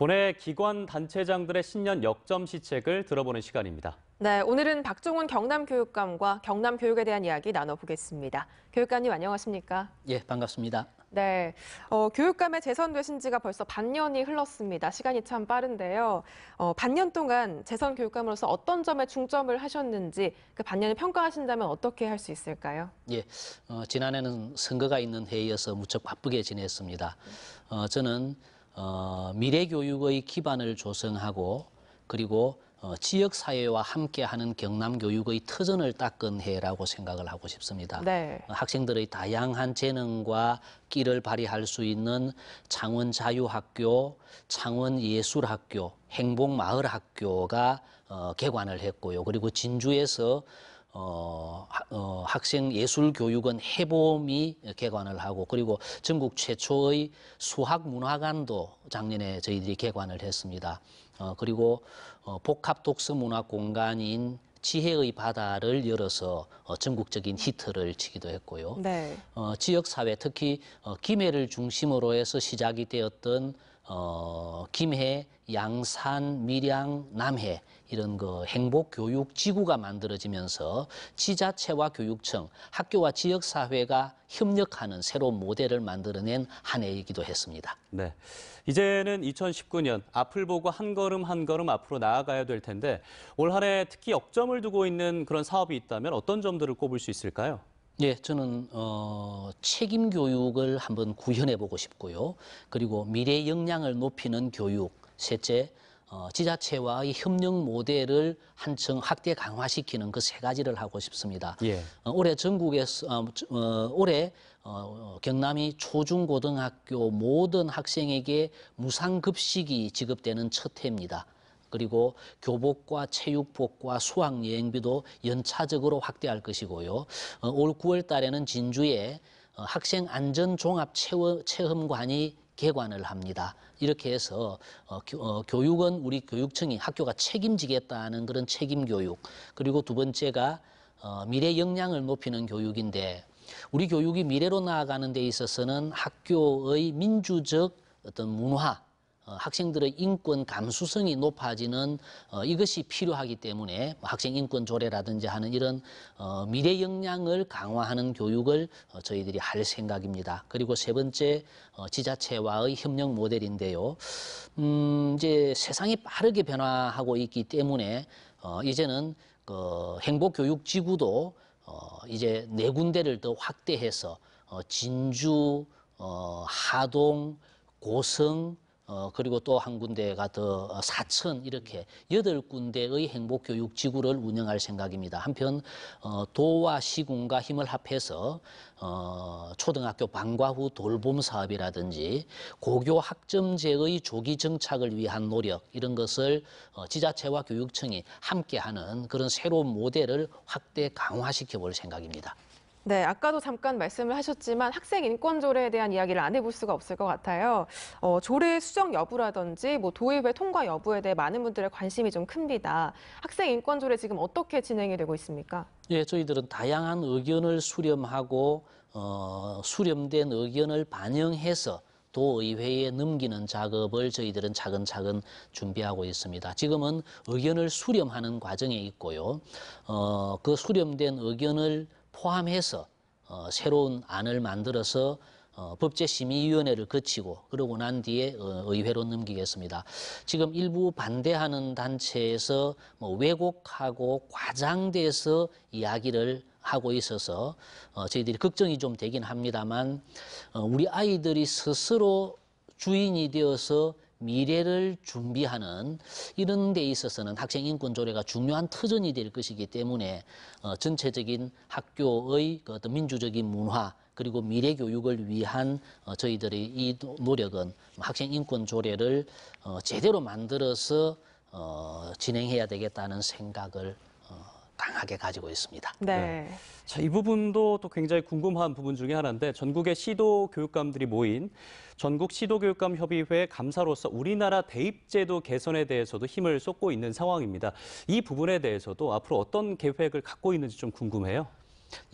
본회 기관 단체장들의 신년 역점 시책을 들어보는 시간입니다. 네, 오늘은 박종훈 경남교육감과 경남교육에 대한 이야기 나눠보겠습니다. 교육감님 안녕하십니까? 예, 반갑습니다. 네, 교육감에 재선되신 지가 벌써 반년이 흘렀습니다. 시간이 참 빠른데요. 반년 동안 재선 교육감으로서 어떤 점에 중점을 하셨는지 그 반년을 평가하신다면 어떻게 할 수 있을까요? 예, 지난해는 선거가 있는 해이어서 무척 바쁘게 지냈습니다. 저는 미래교육의 기반을 조성하고 그리고 지역사회와 함께하는 경남교육의 터전을 닦은 해라고 생각을 하고 싶습니다. 네. 학생들의 다양한 재능과 끼를 발휘할 수 있는 창원자유학교, 창원예술학교, 행복마을학교가 개관을 했고요. 그리고 진주에서 학생예술교육원 해봄이 개관을 하고 그리고 전국 최초의 수학문화관도 작년에 저희들이 개관을 했습니다. 그리고 복합독서문화공간인 지혜의 바다를 열어서 전국적인 히트를 치기도 했고요. 네. 지역사회 특히 김해를 중심으로 해서 시작이 되었던 김해, 양산, 밀양, 남해 이런 행복교육 지구가 만들어지면서 지자체와 교육청, 학교와 지역사회가 협력하는 새로운 모델을 만들어낸 한 해이기도 했습니다. 네, 이제는 2019년 앞을 보고 한 걸음 한 걸음 앞으로 나아가야 될 텐데 올 한 해 특히 역점을 두고 있는 그런 사업이 있다면 어떤 점들을 꼽을 수 있을까요? 예, 저는 책임 교육을 한번 구현해 보고 싶고요. 그리고 미래 역량을 높이는 교육, 셋째, 지자체와의 협력 모델을 한층 확대 강화시키는 그 세 가지를 하고 싶습니다. 예. 올해 전국에서 올해 경남이 초중고등학교 모든 학생에게 무상급식이 지급되는 첫 해입니다. 그리고 교복과 체육복과 수학여행비도 연차적으로 확대할 것이고요. 올 9월 달에는 진주에 학생안전종합체험관이 개관을 합니다. 이렇게 해서 교육은 우리 교육청이 학교가 책임지겠다는 그런 책임교육. 그리고 두 번째가 미래 역량을 높이는 교육인데 우리 교육이 미래로 나아가는 데 있어서는 학교의 민주적 어떤 문화, 학생들의 인권 감수성이 높아지는 이것이 필요하기 때문에 학생 인권 조례라든지 하는 이런 미래 역량을 강화하는 교육을 저희들이 할 생각입니다. 그리고 세 번째 지자체와의 협력 모델인데요. 이제 세상이 빠르게 변화하고 있기 때문에 이제는 행복교육지구도 이제 4군데를 더 확대해서 진주, 하동, 고성 그리고 또 한 군데가 더 사천 이렇게 8군데의 행복교육지구를 운영할 생각입니다. 한편 도와 시군과 힘을 합해서 초등학교 방과 후 돌봄 사업이라든지 고교 학점제의 조기 정착을 위한 노력 이런 것을 지자체와 교육청이 함께하는 그런 새로운 모델을 확대 강화시켜 볼 생각입니다. 네, 아까도 잠깐 말씀을 하셨지만 학생 인권 조례에 대한 이야기를 안 해볼 수가 없을 것 같아요. 조례 수정 여부라든지 도의회 통과 여부에 대해 많은 분들의 관심이 좀 큽니다. 학생 인권 조례 지금 어떻게 진행이 되고 있습니까? 예, 저희들은 다양한 의견을 수렴하고 수렴된 의견을 반영해서 도의회에 넘기는 작업을 저희들은 차근차근 준비하고 있습니다. 지금은 의견을 수렴하는 과정에 있고요. 그 수렴된 의견을 포함해서 새로운 안을 만들어서 법제심의위원회를 거치고 그러고 난 뒤에 의회로 넘기겠습니다. 지금 일부 반대하는 단체에서 왜곡하고 과장돼서 이야기를 하고 있어서 저희들이 걱정이 좀 되긴 합니다만 우리 아이들이 스스로 주인이 되어서 미래를 준비하는 이런 데 있어서는 학생인권조례가 중요한 터전이 될 것이기 때문에 전체적인 학교의 어떤 민주적인 문화 그리고 미래 교육을 위한 저희들의 이 노력은 학생인권조례를 제대로 만들어서 진행해야 되겠다는 생각을 강하게 가지고 있습니다. 네. 자, 이 부분도 또 굉장히 궁금한 부분 중에 하나인데 전국의 시도 교육감들이 모인 전국 시도교육감 협의회 감사로서 우리나라 대입제도 개선에 대해서도 힘을 쏟고 있는 상황입니다. 이 부분에 대해서도 앞으로 어떤 계획을 갖고 있는지 좀 궁금해요.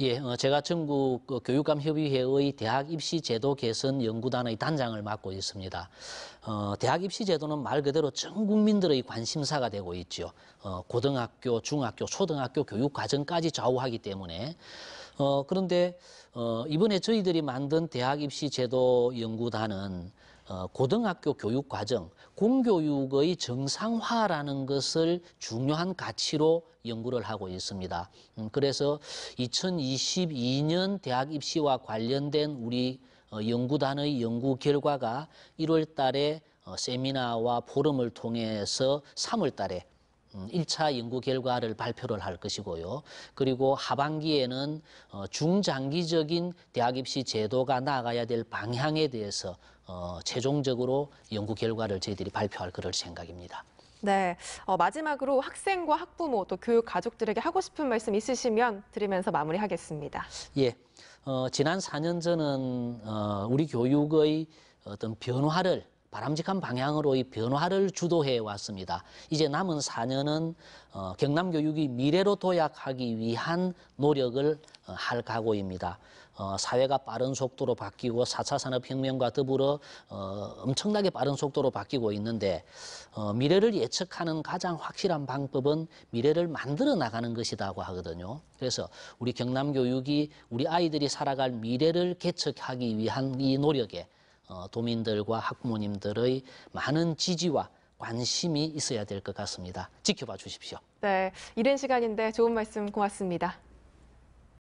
예, 제가 전국 교육감협의회의 대학 입시 제도 개선 연구단의 단장을 맡고 있습니다. 대학 입시 제도는 말 그대로 전 국민들의 관심사가 되고 있죠. 고등학교, 중학교, 초등학교 교육 과정까지 좌우하기 때문에 그런데 이번에 저희들이 만든 대학 입시 제도 연구단은 고등학교 교육 과정, 공교육의 정상화라는 것을 중요한 가치로 연구를 하고 있습니다. 그래서 2022년 대학 입시와 관련된 우리 연구단의 연구 결과가 1월 달에 세미나와 포럼을 통해서 3월 달에 1차 연구 결과를 발표를 할 것이고요. 그리고 하반기에는 중장기적인 대학 입시 제도가 나아가야 될 방향에 대해서 최종적으로 연구 결과를 저희들이 발표할 그럴 생각입니다. 네, 마지막으로 학생과 학부모 또 교육 가족들에게 하고 싶은 말씀 있으시면 드리면서 마무리하겠습니다. 예, 지난 4년 전은 우리 교육의 어떤 변화를 바람직한 방향으로의 변화를 주도해 왔습니다. 이제 남은 4년은 경남 교육이 미래로 도약하기 위한 노력을 할 각오입니다. 사회가 빠른 속도로 바뀌고 4차 산업혁명과 더불어 엄청나게 빠른 속도로 바뀌고 있는데 미래를 예측하는 가장 확실한 방법은 미래를 만들어 나가는 것이라고 하거든요. 그래서 우리 경남 교육이 우리 아이들이 살아갈 미래를 개척하기 위한 이 노력에 도민들과 학부모님들의 많은 지지와 관심이 있어야 될 것 같습니다. 지켜봐 주십시오. 네, 이른 시간인데 좋은 말씀 고맙습니다.